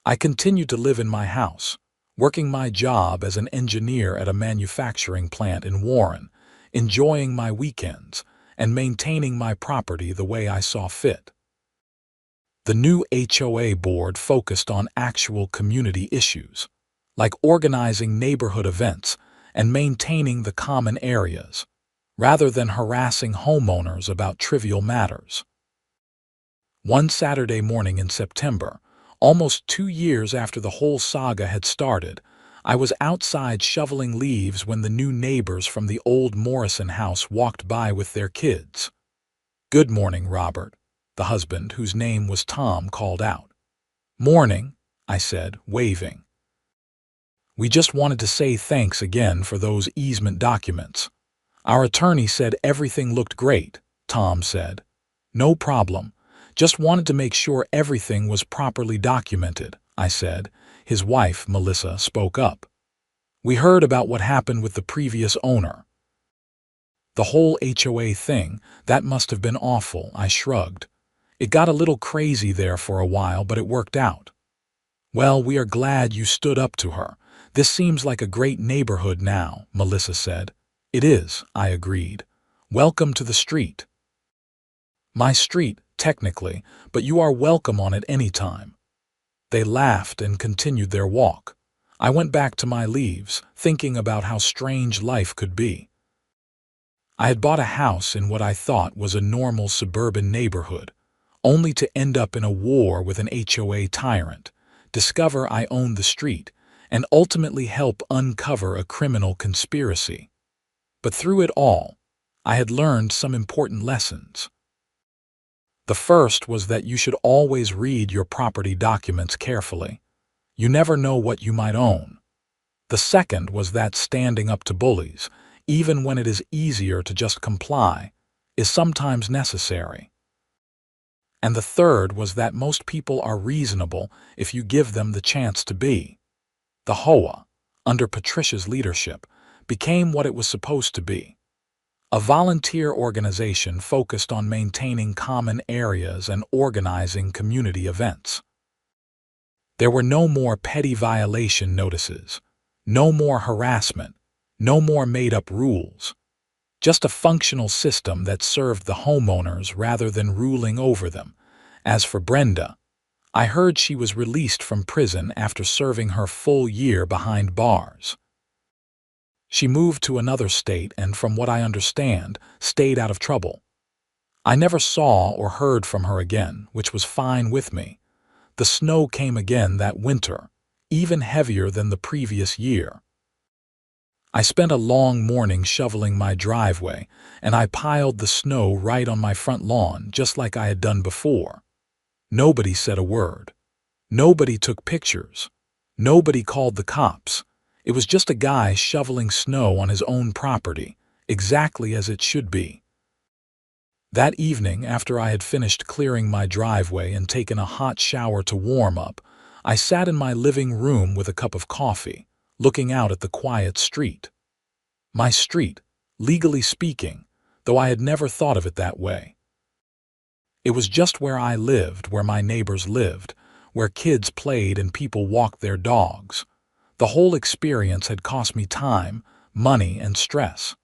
I continued to live in my house, working my job as an engineer at a manufacturing plant in Warren, enjoying my weekends, and maintaining my property the way I saw fit. The new HOA board focused on actual community issues, like organizing neighborhood events and maintaining the common areas, rather than harassing homeowners about trivial matters. One Saturday morning in September, almost 2 years after the whole saga had started, I was outside shoveling leaves when the new neighbors from the old Morrison house walked by with their kids. "Good morning, Robert," the husband, whose name was Tom, called out. "Morning," I said, waving. "We just wanted to say thanks again for those easement documents. Our attorney said everything looked great," Tom said. "No problem. Just wanted to make sure everything was properly documented," I said. His wife, Melissa, spoke up. "We heard about what happened with the previous owner." "The whole HOA thing, that must have been awful," I shrugged. "It got a little crazy there for a while, but it worked out." "Well, we are glad you stood up to her. This seems like a great neighborhood now," Melissa said. "It is," I agreed. "Welcome to the street." "My street, technically, but you are welcome on it any time." They laughed and continued their walk. I went back to my leaves, thinking about how strange life could be. I had bought a house in what I thought was a normal suburban neighborhood, only to end up in a war with an HOA tyrant, discover I owned the street, and ultimately help uncover a criminal conspiracy. But through it all, I had learned some important lessons. The first was that you should always read your property documents carefully. You never know what you might own. The second was that standing up to bullies, even when it is easier to just comply, is sometimes necessary. And the third was that most people are reasonable if you give them the chance to be. The HOA, under Patricia's leadership, became what it was supposed to be. A volunteer organization focused on maintaining common areas and organizing community events. There were no more petty violation notices, no more harassment, no more made-up rules. Just a functional system that served the homeowners rather than ruling over them. As for Brenda, I heard she was released from prison after serving her full year behind bars. She moved to another state and, from what I understand, stayed out of trouble. I never saw or heard from her again, which was fine with me. The snow came again that winter, even heavier than the previous year. I spent a long morning shoveling my driveway, and I piled the snow right on my front lawn, just like I had done before. Nobody said a word. Nobody took pictures. Nobody called the cops. It was just a guy shoveling snow on his own property, exactly as it should be. That evening, after I had finished clearing my driveway and taken a hot shower to warm up, I sat in my living room with a cup of coffee, looking out at the quiet street. My street, legally speaking, though I had never thought of it that way. It was just where I lived, where my neighbors lived, where kids played and people walked their dogs. The whole experience had cost me time, money, and stress.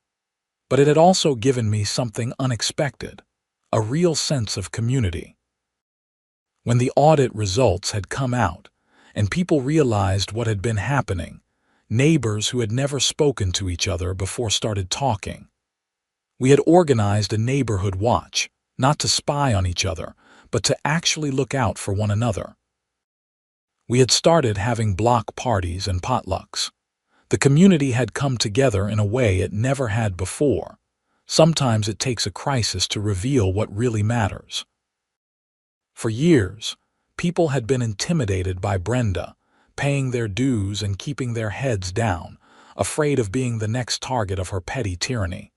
But it had also given me something unexpected, a real sense of community. When the audit results had come out, and people realized what had been happening, neighbors who had never spoken to each other before started talking. We had organized a neighborhood watch, not to spy on each other, but to actually look out for one another. We had started having block parties and potlucks. The community had come together in a way it never had before. Sometimes it takes a crisis to reveal what really matters. For years, people had been intimidated by Brenda, paying their dues and keeping their heads down, afraid of being the next target of her petty tyranny.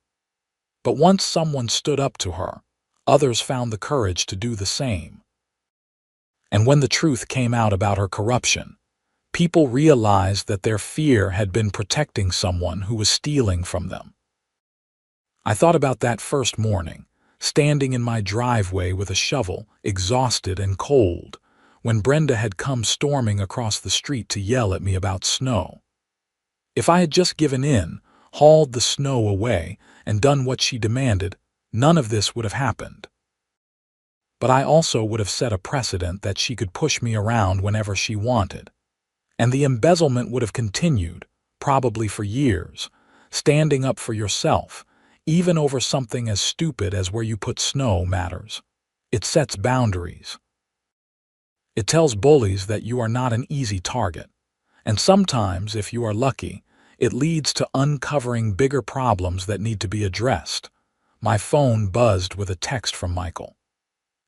But once someone stood up to her, others found the courage to do the same. And when the truth came out about her corruption, people realized that their fear had been protecting someone who was stealing from them. I thought about that first morning, standing in my driveway with a shovel, exhausted and cold, when Brenda had come storming across the street to yell at me about snow. If I had just given in, hauled the snow away, and done what she demanded, none of this would have happened. But I also would have set a precedent that she could push me around whenever she wanted. And the embezzlement would have continued, probably for years, standing up for yourself, even over something as stupid as where you put snow matters. It sets boundaries. It tells bullies that you are not an easy target. And sometimes, if you are lucky, it leads to uncovering bigger problems that need to be addressed. My phone buzzed with a text from Michael.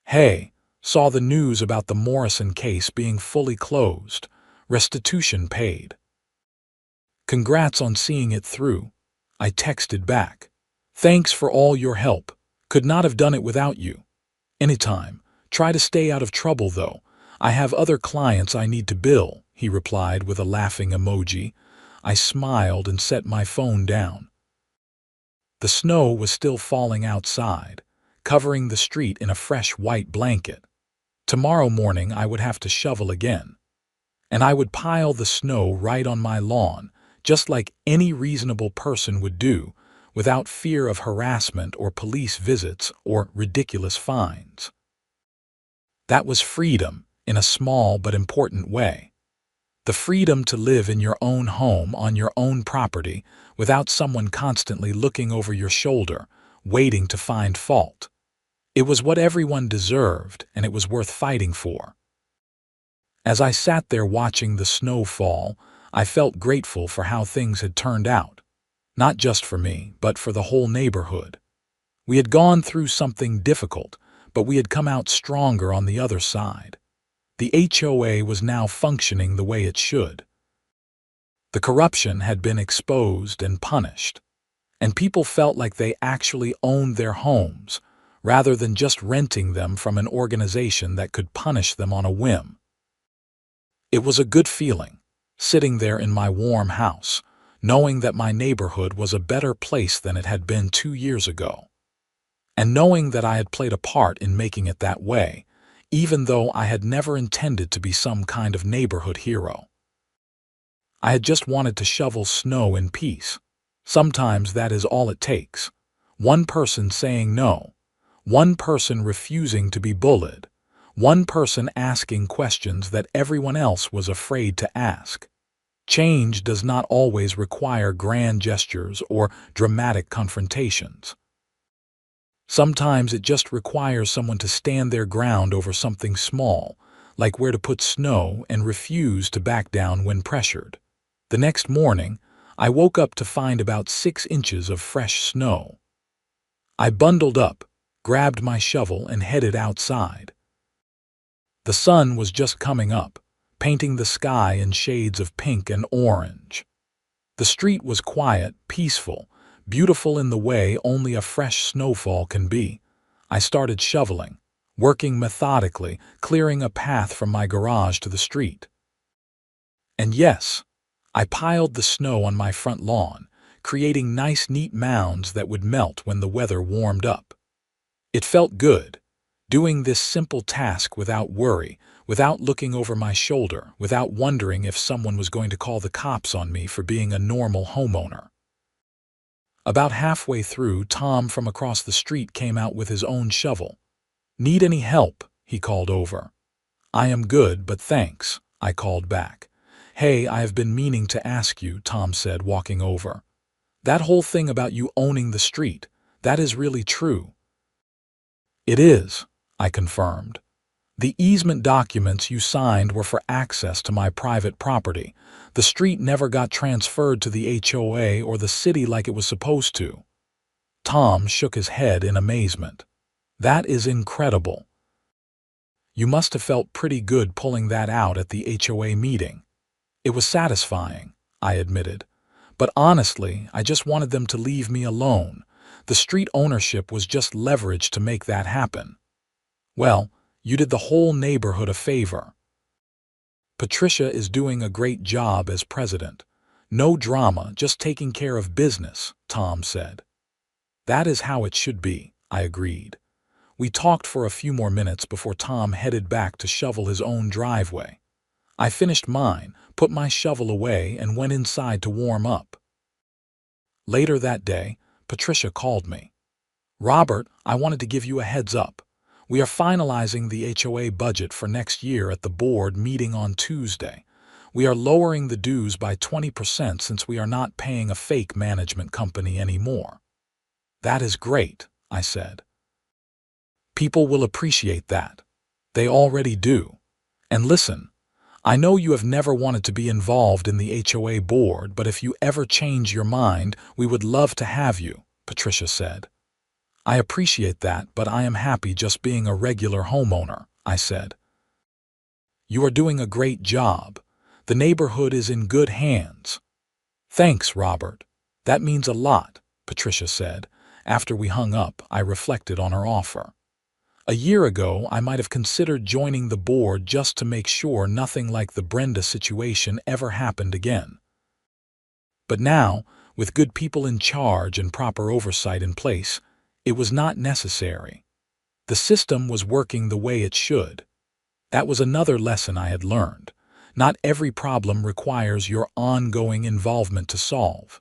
"Hey, saw the news about the Morrison case being fully closed. Restitution paid." "Congrats on seeing it through," I texted back. "Thanks for all your help. Could not have done it without you. Anytime. Try to stay out of trouble, though. I have other clients I need to bill," he replied with a laughing emoji. I smiled and set my phone down. The snow was still falling outside, covering the street in a fresh white blanket. Tomorrow morning I would have to shovel again. And I would pile the snow right on my lawn, just like any reasonable person would do, without fear of harassment or police visits or ridiculous fines. That was freedom, in a small but important way. The freedom to live in your own home on your own property without someone constantly looking over your shoulder, waiting to find fault. It was what everyone deserved, and it was worth fighting for. As I sat there watching the snow fall, I felt grateful for how things had turned out. Not just for me, but for the whole neighborhood. We had gone through something difficult, but we had come out stronger on the other side. The HOA was now functioning the way it should. The corruption had been exposed and punished, and people felt like they actually owned their homes, rather than just renting them from an organization that could punish them on a whim. It was a good feeling, sitting there in my warm house, knowing that my neighborhood was a better place than it had been 2 years ago. And knowing that I had played a part in making it that way, even though I had never intended to be some kind of neighborhood hero. I had just wanted to shovel snow in peace. Sometimes that is all it takes. One person saying no. One person refusing to be bullied. One person asking questions that everyone else was afraid to ask. Change does not always require grand gestures or dramatic confrontations. Sometimes it just requires someone to stand their ground over something small, like where to put snow, and refuse to back down when pressured. The next morning, I woke up to find about 6 inches of fresh snow. I bundled up, grabbed my shovel, and headed outside. The sun was just coming up, painting the sky in shades of pink and orange. The street was quiet, peaceful, beautiful in the way only a fresh snowfall can be. I started shoveling, working methodically, clearing a path from my garage to the street. And yes, I piled the snow on my front lawn, creating nice, neat mounds that would melt when the weather warmed up. It felt good, doing this simple task without worry, without looking over my shoulder, without wondering if someone was going to call the cops on me for being a normal homeowner. About halfway through, Tom from across the street came out with his own shovel. "Need any help?" he called over. "I am good, but thanks," I called back. "Hey, I have been meaning to ask you," Tom said, walking over. "That whole thing about you owning the street, that is really true?" "It is," I confirmed. "The easement documents you signed were for access to my private property. The street never got transferred to the HOA or the city like it was supposed to." Tom shook his head in amazement. "That is incredible. You must have felt pretty good pulling that out at the HOA meeting." "It was satisfying," I admitted. "But honestly, I just wanted them to leave me alone. The street ownership was just leverage to make that happen." "Well, you did the whole neighborhood a favor." "Patricia is doing a great job as president. No drama, just taking care of business," Tom said. "That is how it should be," I agreed. We talked for a few more minutes before Tom headed back to shovel his own driveway. I finished mine, put my shovel away, and went inside to warm up. Later that day, Patricia called me. "Robert, I wanted to give you a heads up. We are finalizing the HOA budget for next year at the board meeting on Tuesday. We are lowering the dues by 20% since we are not paying a fake management company anymore." "That is great," I said. "People will appreciate that. They already do. And listen, I know you have never wanted to be involved in the HOA board, but if you ever change your mind, we would love to have you," Patricia said. "I appreciate that, but I am happy just being a regular homeowner," I said. "You are doing a great job. The neighborhood is in good hands." "Thanks, Robert. That means a lot," Patricia said. After we hung up, I reflected on her offer. A year ago, I might have considered joining the board just to make sure nothing like the Brenda situation ever happened again. But now, with good people in charge and proper oversight in place, it was not necessary. The system was working the way it should. That was another lesson I had learned. Not every problem requires your ongoing involvement to solve.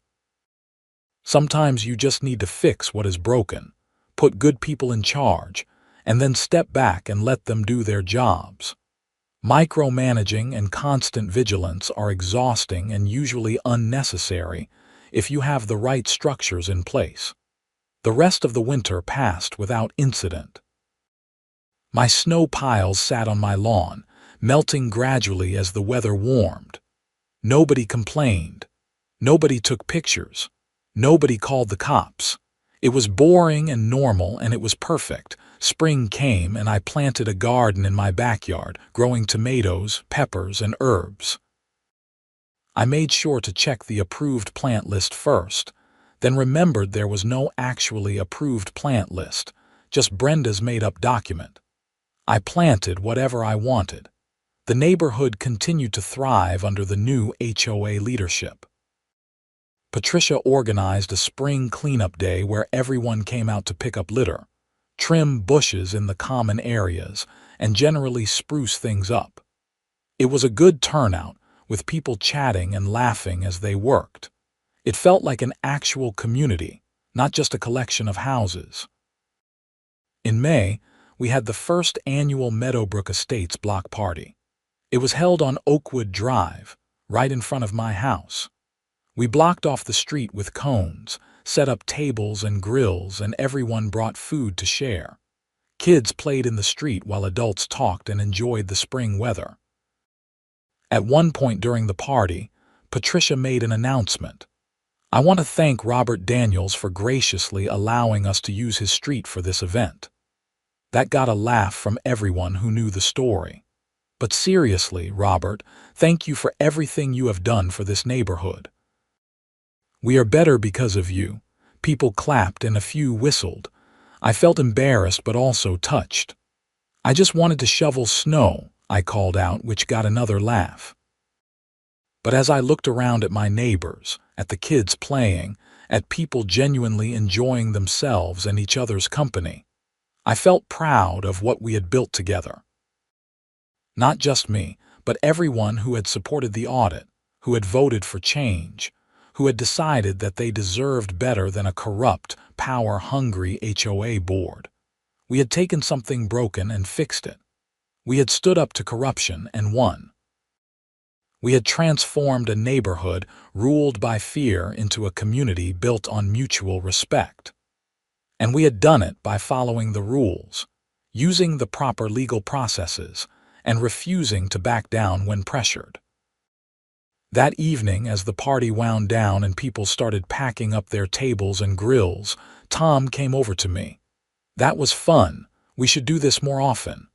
Sometimes you just need to fix what is broken, put good people in charge, and then step back and let them do their jobs. Micromanaging and constant vigilance are exhausting and usually unnecessary if you have the right structures in place. The rest of the winter passed without incident. My snow piles sat on my lawn, melting gradually as the weather warmed. Nobody complained. Nobody took pictures. Nobody called the cops. It was boring and normal, and it was perfect. Spring came, and I planted a garden in my backyard, growing tomatoes, peppers, and herbs. I made sure to check the approved plant list first, then remembered there was no actually approved plant list, just Brenda's made-up document. I planted whatever I wanted. The neighborhood continued to thrive under the new HOA leadership. Patricia organized a spring cleanup day where everyone came out to pick up litter, trim bushes in the common areas, and generally spruce things up. It was a good turnout, with people chatting and laughing as they worked. It felt like an actual community, not just a collection of houses. In May, we had the first annual Meadowbrook Estates block party. It was held on Oakwood Drive, right in front of my house. We blocked off the street with cones, set up tables and grills, and everyone brought food to share. Kids played in the street while adults talked and enjoyed the spring weather. At one point during the party, Patricia made an announcement. "I want to thank Robert Daniels for graciously allowing us to use his street for this event." That got a laugh from everyone who knew the story. But seriously, Robert, thank you for everything you have done for this neighborhood. We are better because of you. People clapped and a few whistled. I felt embarrassed but also touched. I just wanted to shovel snow, I called out, which got another laugh. But as I looked around at my neighbors, at the kids playing, at people genuinely enjoying themselves and each other's company, I felt proud of what we had built together. Not just me, but everyone who had supported the audit, who had voted for change, who had decided that they deserved better than a corrupt, power-hungry HOA board. We had taken something broken and fixed it. We had stood up to corruption and won. We had transformed a neighborhood ruled by fear into a community built on mutual respect. And we had done it by following the rules, using the proper legal processes, and refusing to back down when pressured. That evening, as the party wound down and people started packing up their tables and grills, Tom came over to me. "That was fun. We should do this more often."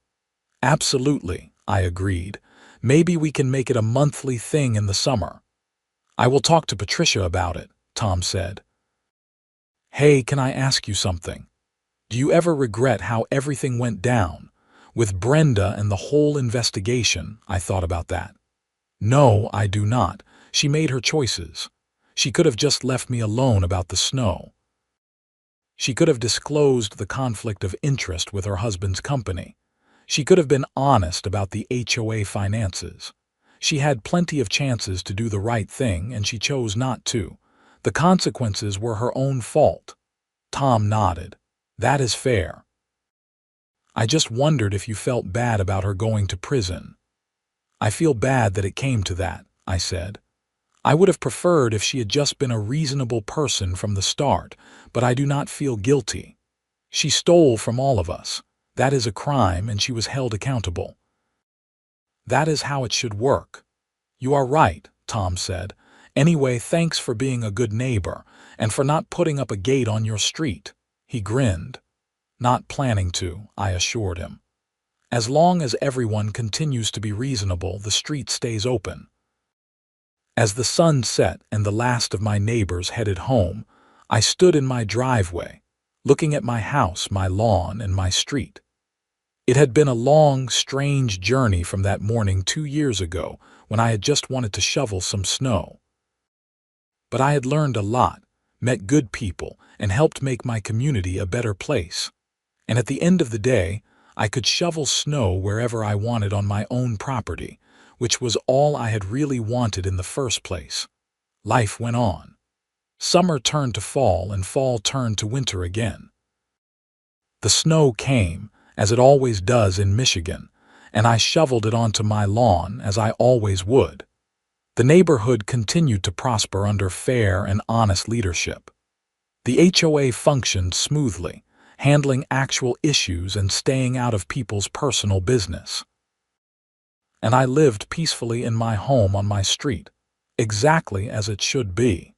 "Absolutely," I agreed. "Maybe we can make it a monthly thing in the summer." "I will talk to Patricia about it," Tom said. "Hey, can I ask you something? Do you ever regret how everything went down? With Brenda and the whole investigation, I thought about that." "No, I do not. She made her choices. She could have just left me alone about the snow. She could have disclosed the conflict of interest with her husband's company. She could have been honest about the HOA finances. She had plenty of chances to do the right thing, and she chose not to. The consequences were her own fault." Tom nodded. "That is fair. I just wondered if you felt bad about her going to prison." "I feel bad that it came to that," I said. "I would have preferred if she had just been a reasonable person from the start, but I do not feel guilty. She stole from all of us. That is a crime, and she was held accountable. That is how it should work." "You are right," Tom said. "Anyway, thanks for being a good neighbor, and for not putting up a gate on your street." He grinned. "Not planning to," I assured him. "As long as everyone continues to be reasonable, the street stays open." As the sun set and the last of my neighbors headed home, I stood in my driveway, looking at my house, my lawn, and my street. It had been a long, strange journey from that morning 2 years ago when I had just wanted to shovel some snow. But I had learned a lot, met good people, and helped make my community a better place. And at the end of the day, I could shovel snow wherever I wanted on my own property, which was all I had really wanted in the first place. Life went on. Summer turned to fall and fall turned to winter again. The snow came, as it always does in Michigan, and I shoveled it onto my lawn as I always would. The neighborhood continued to prosper under fair and honest leadership. The HOA functioned smoothly, handling actual issues and staying out of people's personal business. And I lived peacefully in my home on my street, exactly as it should be.